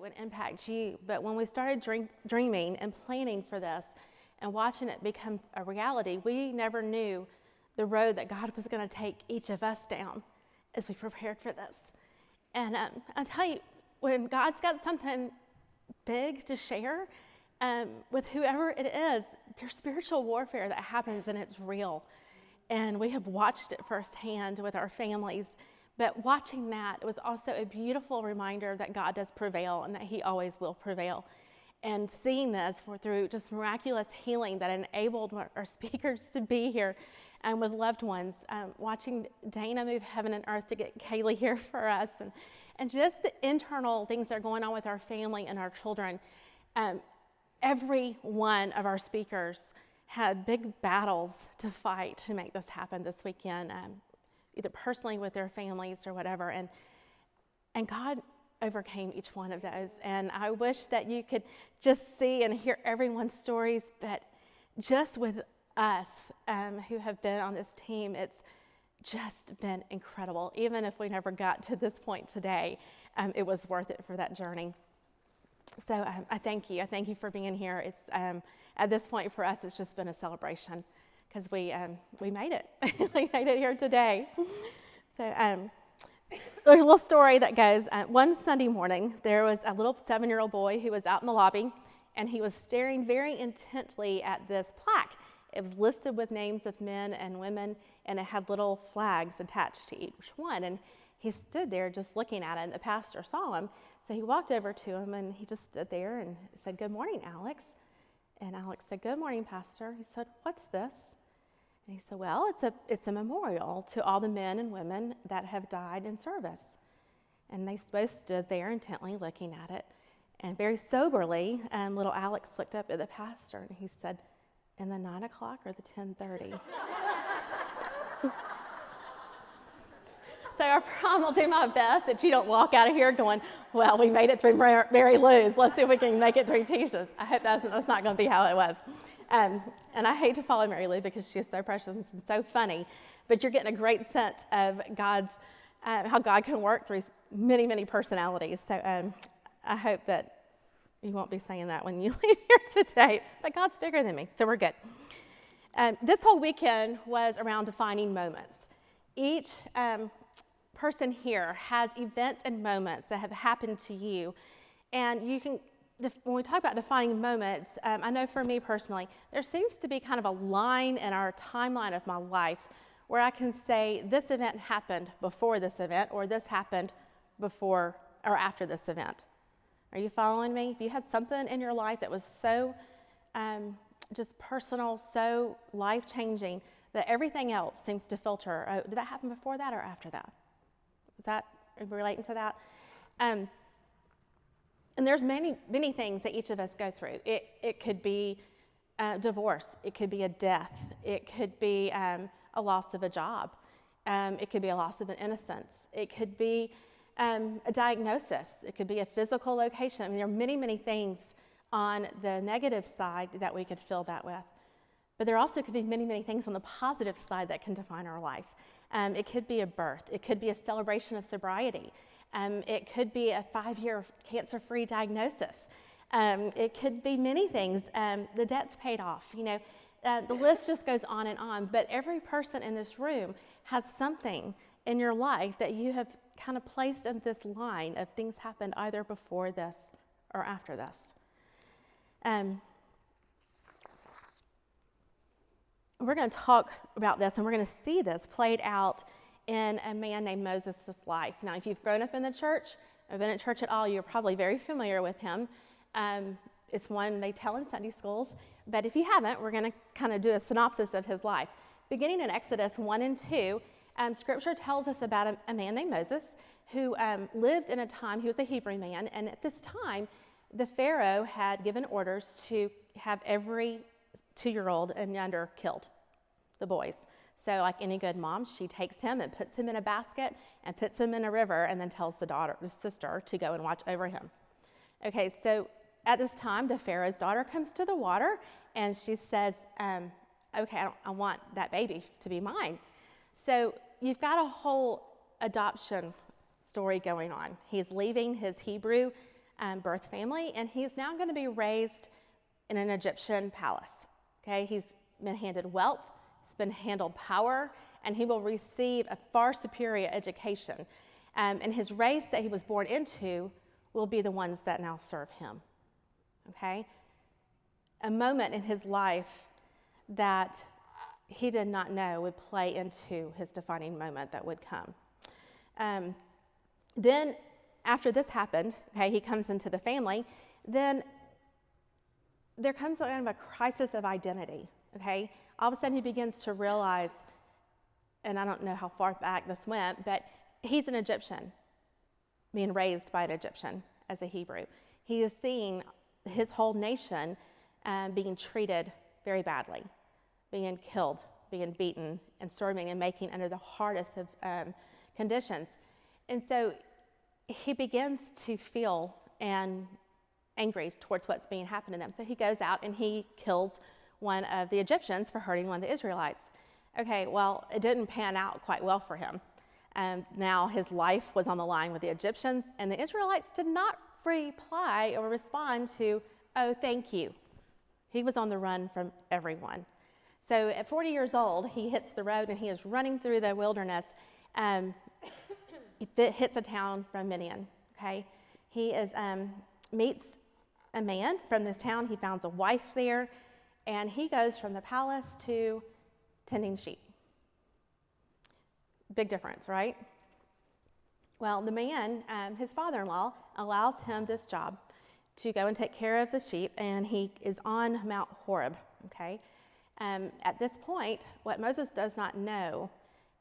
it would impact you, but when we started dreaming and planning for this and watching it become a reality, we never knew the road that God was going to take each of us down as we prepared for this. And I'll tell you, when God's got something big to share with whoever it is, there's spiritual warfare that happens, and it's real. And we have watched it firsthand with our families. But watching that, it was also a beautiful reminder that God does prevail and that he always will prevail. And seeing this through just miraculous healing that enabled our speakers to be here and with loved ones, watching Dana move heaven and earth to get Kaylee here for us, and just the internal things that are going on with our family and our children. Every one of our speakers had big battles to fight to make this happen this weekend, either personally with their families or whatever, and God overcame each one of those. And I wish that you could just see and hear everyone's stories, but just with us who have been on this team, it's just been incredible. Even if we never got to this point today, it was worth it for that journey. So I thank you. I thank you for being here. It's at this point for us, it's just been a celebration because we made it. We made it here today. So there's a little story that goes, one Sunday morning, there was a little 7-year-old boy who was out in the lobby, and he was staring very intently at this plaque. It was listed with names of men and women, and it had little flags attached to each one. And he stood there just looking at it, and the pastor saw him. So he walked over to him, and he just stood there and said, "Good morning, Alex." And Alex said, "Good morning, Pastor." He said, "What's this?" And he said, "Well, it's a memorial to all the men and women that have died in service." And they both stood there intently looking at it. And very soberly, little Alex looked up at the pastor, and he said, "In the 9 o'clock or the 10:30?" So I promise I'll do my best that you don't walk out of here going, "Well, we made it through Mary Lou's. Let's see if we can make it through Tecia's." I hope that's not going to be how it was. And I hate to follow Mary Lou because she's so precious and so funny, but you're getting a great sense of how God can work through many, many personalities. So I hope that you won't be saying that when you leave here today, but God's bigger than me, so we're good. This whole weekend was around defining moments. Each person here has events and moments that have happened to you, and you can, when we talk about defining moments, I know for me personally, there seems to be kind of a line in our timeline of my life where I can say this event happened before this event, or this happened before or after this event. Are you following me? If you had something in your life that was so just personal, so life-changing, that everything else seems to filter, oh, did that happen before that or after that? Are you relating to that? And there's many, many things that each of us go through. It could be divorce. It could be a death. It could be a loss of a job. It could be a loss of an innocence. It could be a diagnosis. It could be a physical location. I mean, there are many, many things on the negative side that we could fill that with. But there also could be many, many things on the positive side that can define our life. It could be a birth. It could be a celebration of sobriety. It could be a 5-year cancer-free diagnosis. It could be many things. The debt's paid off. You know, the list just goes on and on. But every person in this room has something in your life that you have kind of placed in this line of things happened either before this or after this. We're going to talk about this, and we're going to see this played out in a man named Moses' life. Now, if you've grown up in the church, or been at church at all, you're probably very familiar with him. It's one they tell in Sunday schools, but if you haven't, we're going to kind of do a synopsis of his life. Beginning in Exodus 1 and 2, Scripture tells us about a man named Moses who lived in a time, he was a Hebrew man, and at this time, the Pharaoh had given orders to have every 2-year-old and younger killed, the boys. So like any good mom, she takes him and puts him in a basket and puts him in a river and then tells the sister to go and watch over him. Okay, so at this time, the Pharaoh's daughter comes to the water and she says, okay, I want that baby to be mine. So you've got a whole adoption story going on. He's leaving his Hebrew birth family, and he's now going to be raised in an Egyptian palace. Okay, he's been handed wealth, he's been handed power, and he will receive a far superior education. And his race that he was born into will be the ones that now serve him. Okay? A moment in his life that he did not know would play into his defining moment that would come. Then, after this happened, okay, he comes into the family, then there comes kind of a crisis of identity, okay? All of a sudden he begins to realize, and I don't know how far back this went, but he's an Egyptian, being raised by an Egyptian as a Hebrew. He is seeing his whole nation being treated very badly, being killed, being beaten, and starving and making under the hardest of conditions. And so he begins to feel angry towards what's being happened to them. So he goes out and he kills one of the Egyptians for hurting one of the Israelites. Okay, well, it didn't pan out quite well for him. Now his life was on the line with the Egyptians, and the Israelites did not reply or respond to, oh, thank you. He was on the run from everyone. So at 40 years old, he hits the road and he is running through the wilderness. He hits a town from Midian, okay? He meets a man from this town. He finds a wife there, and he goes from the palace to tending sheep. Big difference, right? Well, the man, his father-in-law, allows him this job to go and take care of the sheep, and he is on Mount Horeb, okay? At this point, what Moses does not know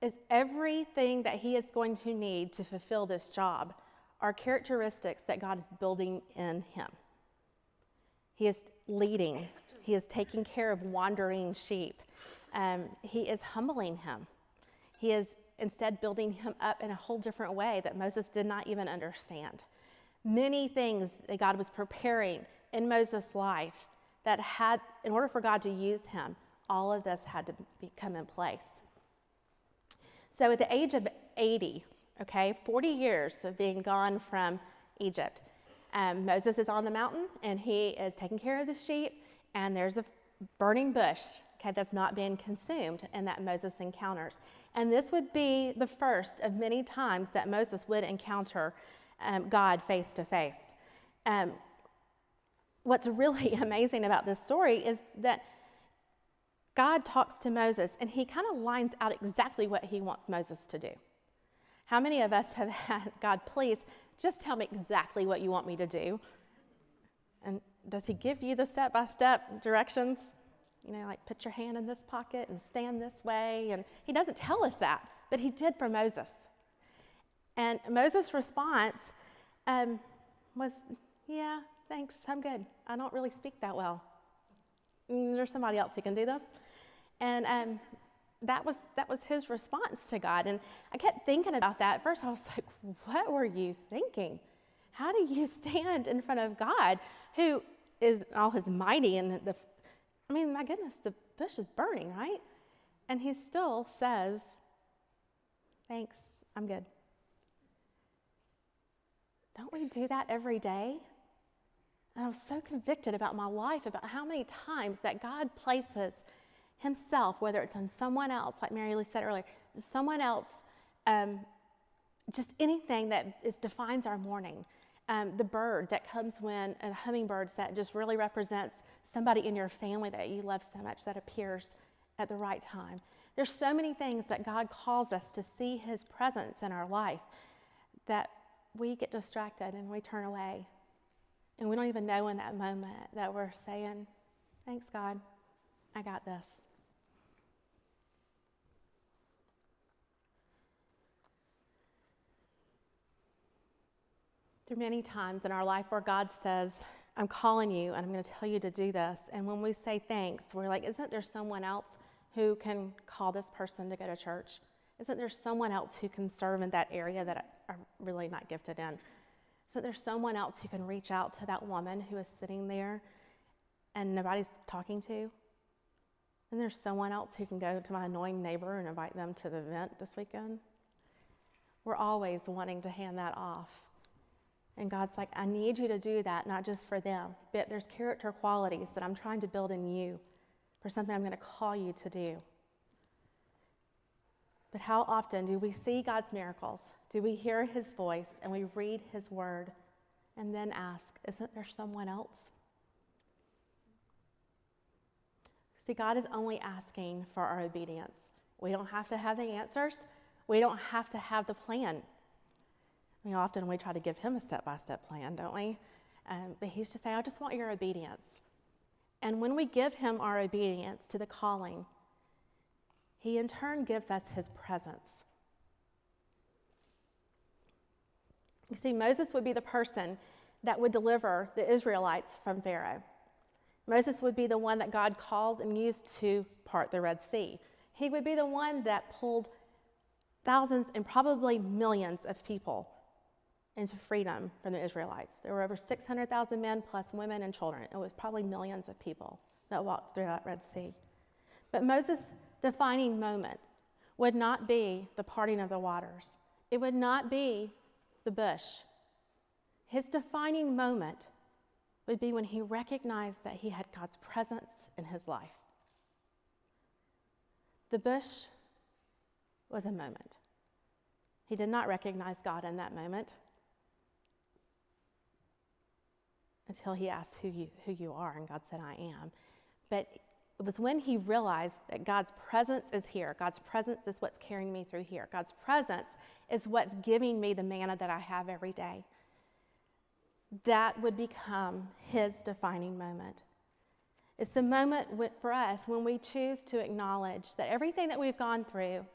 is everything that he is going to need to fulfill this job are characteristics that God is building in him. He is leading. He is taking care of wandering sheep. He is humbling him. He is instead building him up in a whole different way that Moses did not even understand. Many things that God was preparing in Moses' life that had, in order for God to use him, all of this had to come in place. So at the age of 80, okay, 40 years of being gone from Egypt, Moses is on the mountain and he is taking care of the sheep, and there's a burning bush, okay, that's not being consumed, and that Moses encounters. And this would be the first of many times that Moses would encounter God face to face. What's really amazing about this story is that God talks to Moses, and he kind of lines out exactly what he wants Moses to do. How many of us have had, God, please, just tell me exactly what you want me to do? And does he give you the step-by-step directions? You know, like put your hand in this pocket and stand this way. And he doesn't tell us that, but he did for Moses. And Moses' response was, yeah, thanks, I'm good. I don't really speak that well. There's somebody else who can do this. And that was his response to God. And I kept thinking about that. At first I was like, what were you thinking? How do you stand in front of God, who is all his mighty, and my goodness, the bush is burning, right? And he still says, thanks, I'm good. Don't we do that every day? And I was so convicted about my life, about how many times that God places himself, whether it's on someone else, like Mary Lou said earlier, someone else, just anything that defines our morning. The bird that comes when, hummingbirds, that just really represents somebody in your family that you love so much that appears at the right time. There's so many things that God calls us to see his presence in our life that we get distracted and we turn away. And we don't even know in that moment that we're saying, thanks, God, I got this. There are many times in our life where God says, I'm calling you and I'm going to tell you to do this. And when we say thanks, we're like, isn't there someone else who can call this person to go to church? Isn't there someone else who can serve in that area that I'm really not gifted in? Isn't there someone else who can reach out to that woman who is sitting there and nobody's talking to? Isn't there someone else who can go to my annoying neighbor and invite them to the event this weekend? We're always wanting to hand that off. And God's like, I need you to do that, not just for them, but there's character qualities that I'm trying to build in you for something I'm going to call you to do. But how often do we see God's miracles? Do we hear his voice and we read his word and then ask, isn't there someone else? See, God is only asking for our obedience. We don't have to have the answers. We don't have to have the plan. Often we try to give him a step-by-step plan, don't we? But he's just saying, I just want your obedience. And when we give him our obedience to the calling, he in turn gives us his presence. You see, Moses would be the person that would deliver the Israelites from Pharaoh. Moses would be the one that God calls and used to part the Red Sea. He would be the one that pulled thousands and probably millions of people into freedom from the Israelites. There were over 600,000 men plus women and children. It was probably millions of people that walked through that Red Sea. But Moses' defining moment would not be the parting of the waters. It would not be the bush. His defining moment would be when he recognized that he had God's presence in his life. The bush was a moment. He did not recognize God in that moment until he asked who you are, and God said, I am. But it was when he realized that God's presence is here. God's presence is what's carrying me through here. God's presence is what's giving me the manna that I have every day. That would become his defining moment. It's the moment for us when we choose to acknowledge that everything that we've gone through,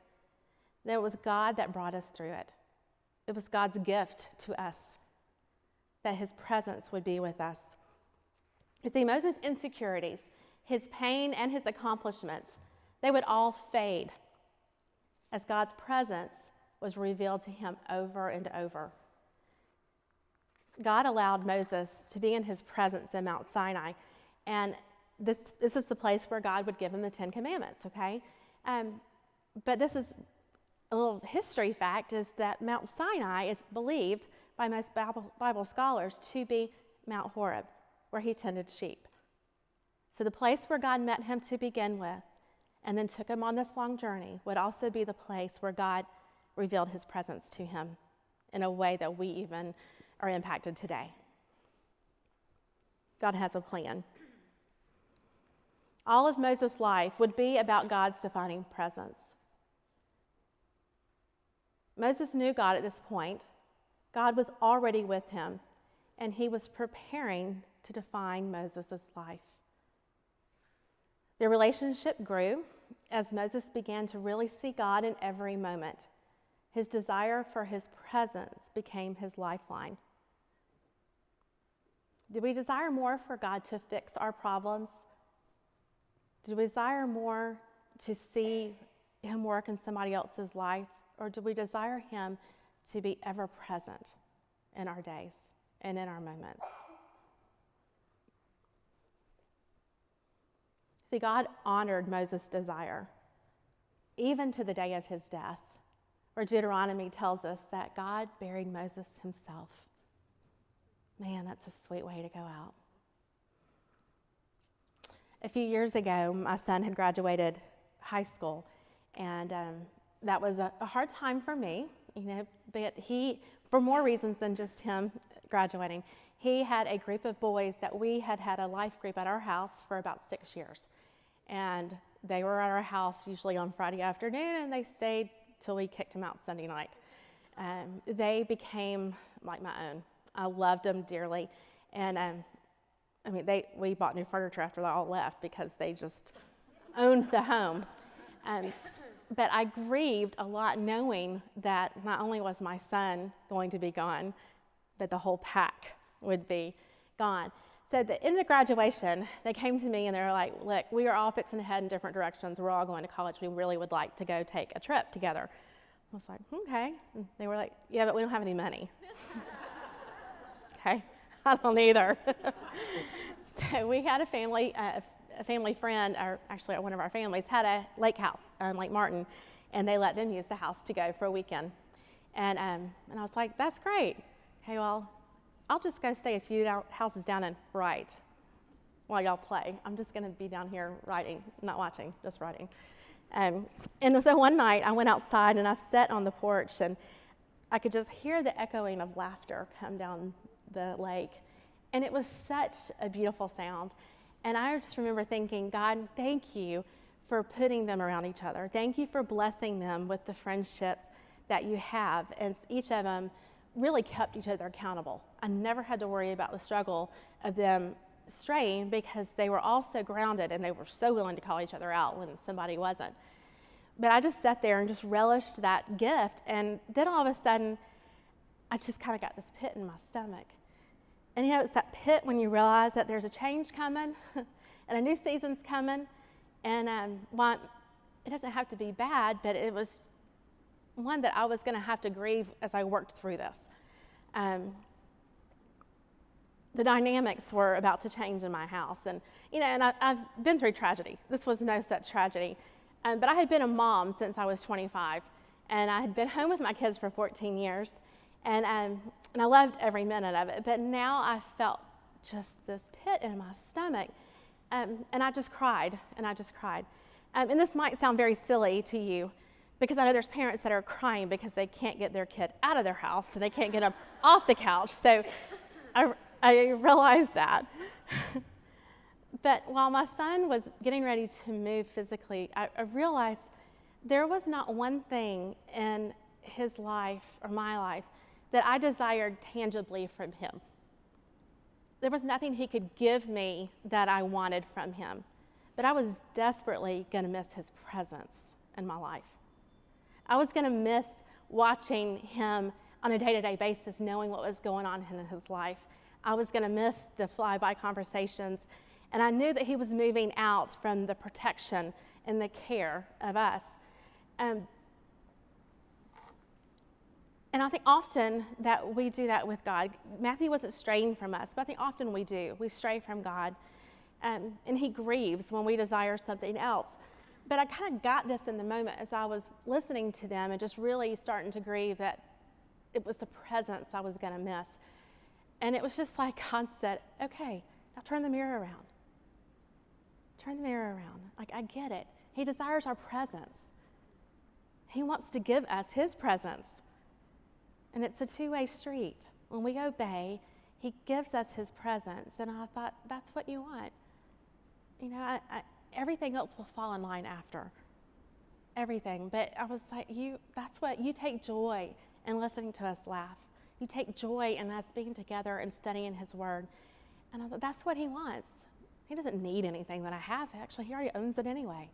that it was God that brought us through it. It was God's gift to us, that his presence would be with us. You see, Moses' insecurities, his pain and his accomplishments, they would all fade as God's presence was revealed to him over and over. God allowed Moses to be in his presence in Mount Sinai, and this is the place where God would give him the 10 Commandments, okay? But this is a little history fact, is that Mount Sinai is believed by most Bible scholars to be Mount Horeb, where he tended sheep. So the place where God met him to begin with and then took him on this long journey would also be the place where God revealed his presence to him in a way that we even are impacted today. God has a plan. All of Moses' life would be about God's defining presence. Moses knew God at this point. God was already with him, and he was preparing to define Moses' life. Their relationship grew as Moses began to really see God in every moment. His desire for his presence became his lifeline. Do we desire more for God to fix our problems? Do we desire more to see him work in somebody else's life? Or do we desire him to be ever present in our days and in our moments? See, God honored Moses' desire, even to the day of his death, where Deuteronomy tells us that God buried Moses himself. Man, that's a sweet way to go out. A few years ago, my son had graduated high school, and that was a hard time for me, but he, for more reasons than just him graduating, he had a group of boys that we had a life group at our house for about 6 years. And they were at our house usually on Friday afternoon, and they stayed till we kicked them out Sunday night. They became like my own. I loved them dearly. And we bought new furniture after they all left because they just owned the home. But I grieved a lot knowing that not only was my son going to be gone, but the whole pack would be gone. So in the graduation, they came to me and they were like, look, we are all fixing to head in different directions. We're all going to college. We really would like to go take a trip together. I was like, okay. And they were like, yeah, but we don't have any money. Okay, I don't either. So we had a family friend, or actually one of our families, had a lake house on Lake Martin, and they let them use the house to go for a weekend. And I was like, that's great. Okay, well, I'll just go stay a few houses down and write while y'all play. I'm just going to be down here writing, not watching, just writing. And so one night I went outside and I sat on the porch and I could just hear the echoing of laughter come down the lake. And it was such a beautiful sound. And I just remember thinking, God, thank you for putting them around each other. Thank you for blessing them with the friendships that you have. And each of them really kept each other accountable. I never had to worry about the struggle of them straying because they were all so grounded and they were so willing to call each other out when somebody wasn't. But I just sat there and just relished that gift. And then all of a sudden, I just kind of got this pit in my stomach. And it's that pit when you realize that there's a change coming and a new season's coming. And it doesn't have to be bad, but it was one that I was going to have to grieve as I worked through this. The dynamics were about to change in my house. And, I've been through tragedy. This was no such tragedy. But I had been a mom since I was 25. And I had been home with my kids for 14 years. And I loved every minute of it. But now I felt just this pit in my stomach. And I just cried, and and this might sound very silly to you, because I know there's parents that are crying because they can't get their kid out of their house, so they can't get up off the couch. So I realized that. But while my son was getting ready to move physically, I realized there was not one thing in his life or my life that I desired tangibly from him. There was nothing he could give me that I wanted from him. But I was desperately going to miss his presence in my life. I was going to miss watching him on a day-to-day basis, knowing what was going on in his life. I was going to miss the fly-by conversations. And I knew that he was moving out from the protection and the care of us. And I think often that we do that with God. Matthew wasn't straying from us, but I think often we do. We stray from God. And he grieves when we desire something else. But I kind of got this in the moment as I was listening to them and just really starting to grieve that it was the presence I was going to miss. And it was just like God said, okay, now turn the mirror around. Turn the mirror around. Like, I get it. He desires our presence. He wants to give us his presence. And it's a two-way street. When we obey, he gives us his presence. And I thought, that's what you want. Everything else will fall in line after. Everything. But I was like, you take joy in listening to us laugh. You take joy in us being together and studying his word. And I thought, that's what he wants. He doesn't need anything that I have. Actually, he already owns it anyway.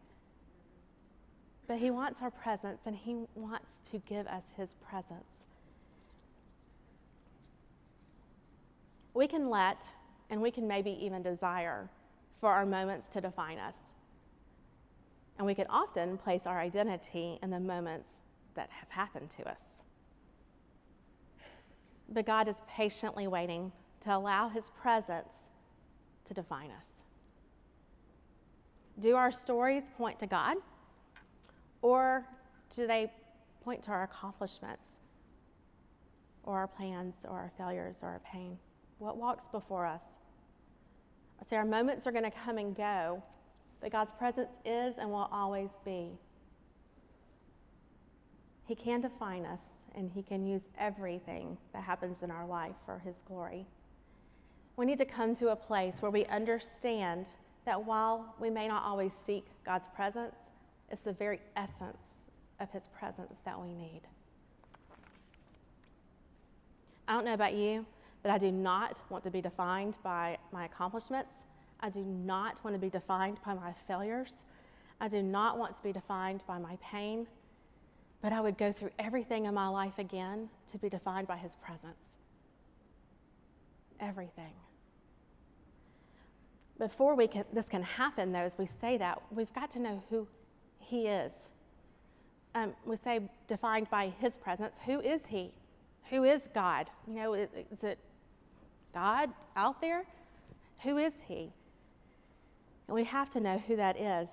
But he wants our presence, and he wants to give us his presence. We can let, and we can maybe even desire for our moments to define us. And we can often place our identity in the moments that have happened to us. But God is patiently waiting to allow his presence to define us. Do our stories point to God? Or do they point to our accomplishments, or our plans, or our failures, or our pain? What walks before us? I say our moments are going to come and go, but God's presence is and will always be. He can define us, and he can use everything that happens in our life for his glory. We need to come to a place where we understand that while we may not always seek God's presence, it's the very essence of his presence that we need. I don't know about you, but I do not want to be defined by my accomplishments. I do not want to be defined by my failures. I do not want to be defined by my pain. But I would go through everything in my life again to be defined by his presence. Everything. Before this can happen, though, as we say that, we've got to know who he is. We say defined by his presence. Who is he? Who is God? Is it God out there? Who is he? And we have to know who that is.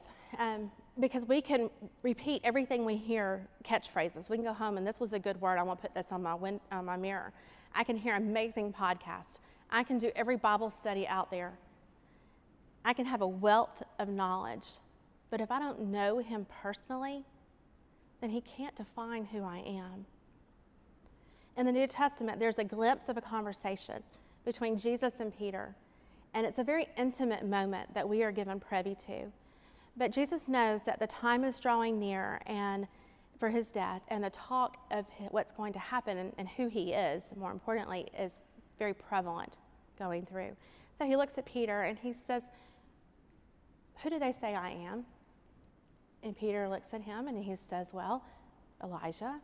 Because we can repeat everything we hear, catchphrases. We can go home, and this was a good word. I want to put this on my mirror. I can hear amazing podcasts. I can do every Bible study out there. I can have a wealth of knowledge. But if I don't know him personally, then he can't define who I am. In the New Testament, there's a glimpse of a conversation between Jesus and Peter. And it's a very intimate moment that we are given privy to. But Jesus knows that the time is drawing near and for his death, and the talk of what's going to happen and who he is, more importantly, is very prevalent going through. So he looks at Peter and he says, "Who do they say I am?" And Peter looks at him and he says, "Well, Elijah,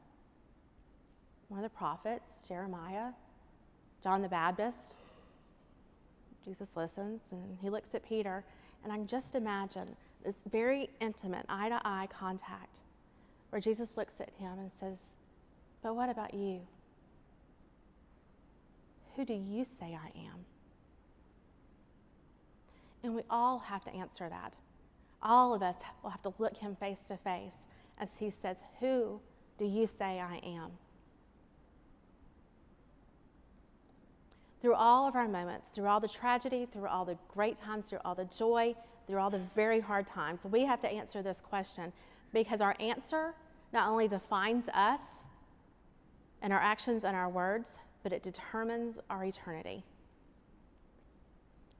one of the prophets, Jeremiah, John the Baptist." Jesus listens and he looks at Peter, and I can just imagine this very intimate eye-to-eye contact where Jesus looks at him and says, "But what about you? Who do you say I am?" And we all have to answer that. All of us will have to look him face to face as he says, "Who do you say I am?" Through all of our moments, through all the tragedy, through all the great times, through all the joy, through all the very hard times, we have to answer this question, because our answer not only defines us and our actions and our words, but it determines our eternity.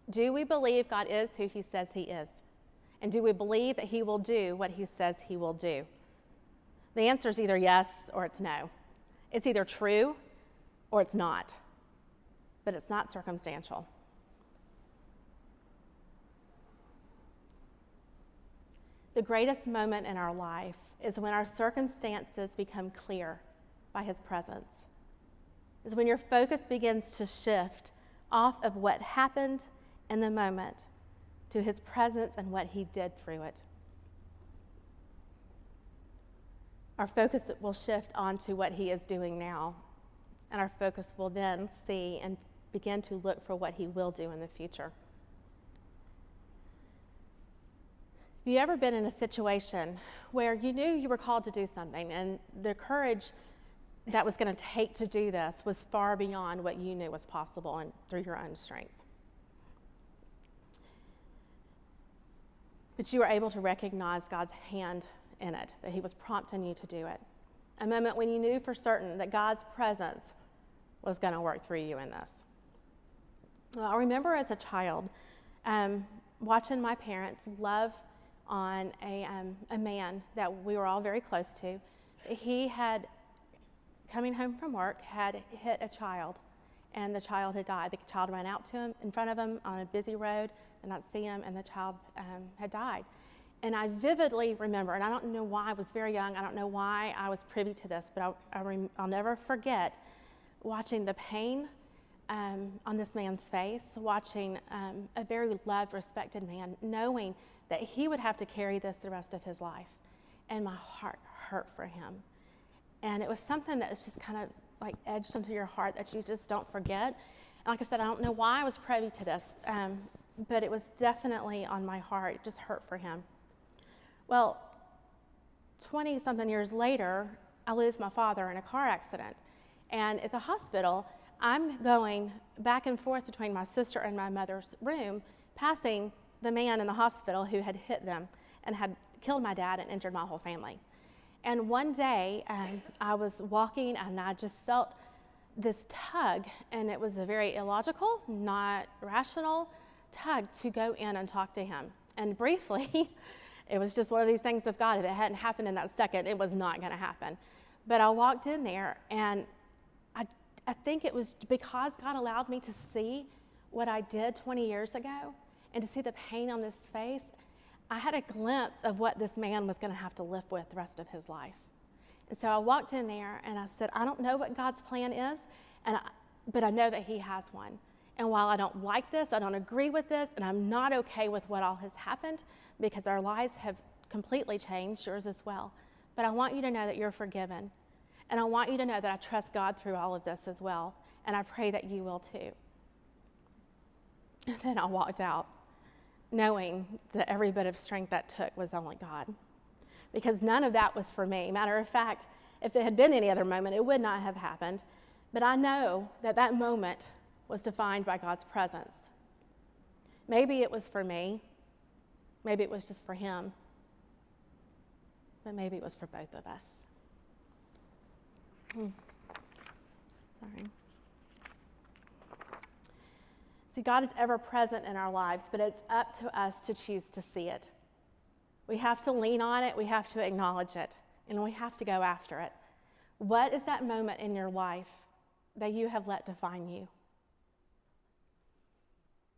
Do we believe God is who he says he is? And do we believe that he will do what he says he will do? The answer is either yes or it's no. It's either true or it's not. But it's not circumstantial. The greatest moment in our life is when our circumstances become clear by his presence. Is when your focus begins to shift off of what happened in the moment to his presence and what he did through it. Our focus will shift onto what he is doing now, and our focus will then see and begin to look for what he will do in the future. Have you ever been in a situation where you knew you were called to do something, and the courage that was going to take to do this was far beyond what you knew was possible and through your own strength? But you were able to recognize God's hand in it, that he was prompting you to do it. A moment when you knew for certain that God's presence was going to work through you in this. Well, I remember as a child watching my parents love on a man that we were all very close to. He had, coming home from work, had hit a child, and the child had died. The child ran out to him in front of him on a busy road, did not see him, and the child had died. And I vividly remember, and I don't know why, I was very young, I don't know why I was privy to this, but I'll never forget watching the pain on this man's face, watching a very loved, respected man, knowing that he would have to carry this the rest of his life. And my heart hurt for him. And it was something that was just kind of like edged into your heart that you just don't forget. And like I said, I don't know why I was privy to this, but it was definitely on my heart. It just hurt for him. Well, 20-something years later, I lose my father in a car accident. And at the hospital, I'm going back and forth between my sister and my mother's room, passing the man in the hospital who had hit them and had killed my dad and injured my whole family. And one day, I was walking and I just felt this tug, and it was a very illogical, not rational tug to go in and talk to him. And briefly, it was just one of these things of God. If it hadn't happened in that second, it was not going to happen. But I walked in there, and I think it was because God allowed me to see what I did 20 years ago and to see the pain on this face. I had a glimpse of what this man was going to have to live with the rest of his life. And so I walked in there and I said, I don't know what God's plan is, but I know that he has one. And while I don't like this, I don't agree with this, and I'm not okay with what all has happened, because our lives have completely changed, yours as well. But I want you to know that you're forgiven. And I want you to know that I trust God through all of this as well. And I pray that you will too. And then I walked out, knowing that every bit of strength that took was only God. Because none of that was for me. Matter of fact, if it had been any other moment, it would not have happened. But I know that that moment was defined by God's presence. Maybe it was for me. Maybe it was just for him. But maybe it was for both of us. Sorry. See, God is ever present in our lives, but it's up to us to choose to see it. We have to lean on it, we have to acknowledge it, and we have to go after it. What is that moment in your life that you have let define you?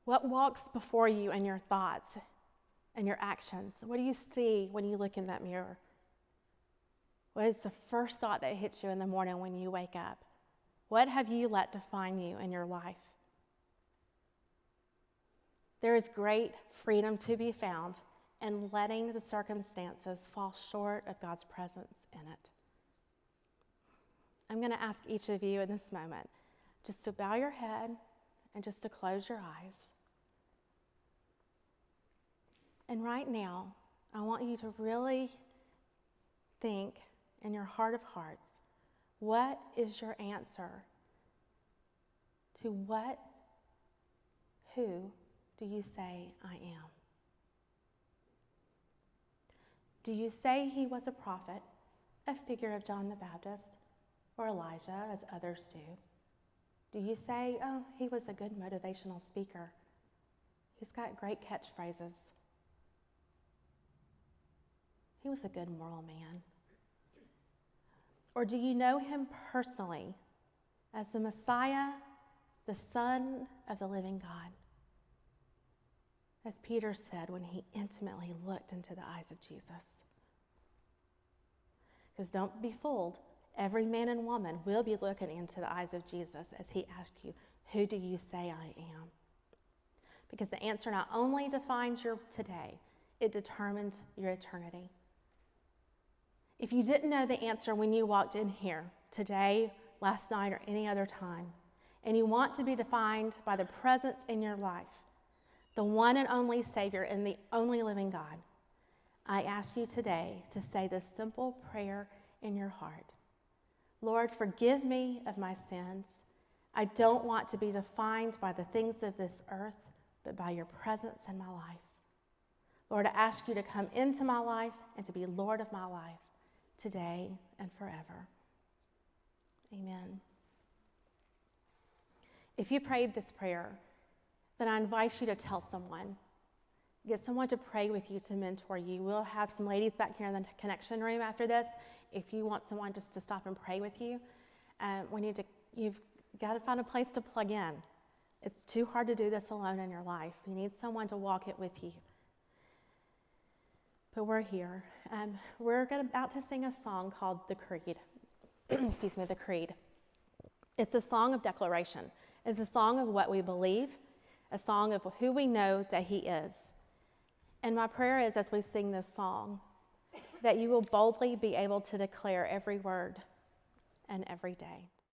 What walks before you in your thoughts and your actions? What do you see when you look in that mirror? What is the first thought that hits you in the morning when you wake up? What have you let define you in your life? There is great freedom to be found in letting the circumstances fall short of God's presence in it. I'm going to ask each of you in this moment just to bow your head and just to close your eyes. And right now, I want you to really think in your heart of hearts, what is your answer to who do you say I am? Do you say he was a prophet, a figure of John the Baptist, or Elijah, as others do? Do you say, oh, he was a good motivational speaker? He's got great catchphrases. He was a good moral man. Or do you know him personally as the Messiah, the Son of the living God? As Peter said when he intimately looked into the eyes of Jesus. Because don't be fooled. Every man and woman will be looking into the eyes of Jesus as he asks you, who do you say I am? Because the answer not only defines your today, it determines your eternity. If you didn't know the answer when you walked in here today, last night, or any other time, and you want to be defined by the presence in your life, the one and only Savior and the only living God, I ask you today to say this simple prayer in your heart. Lord, forgive me of my sins. I don't want to be defined by the things of this earth, but by your presence in my life. Lord, I ask you to come into my life and to be Lord of my life today and forever. Amen. If you prayed this prayer, then I invite you to tell someone. Get someone to pray with you, to mentor you. We'll have some ladies back here in the connection room after this. If you want someone just to stop and pray with you, you've got to find a place to plug in. It's too hard to do this alone in your life. You need someone to walk it with you. But we're here. We're about to sing a song called The Creed. Excuse me, The Creed. It's a song of declaration. It's a song of what we believe, a song of who we know that he is. And my prayer is, as we sing this song, that you will boldly be able to declare every word and every day.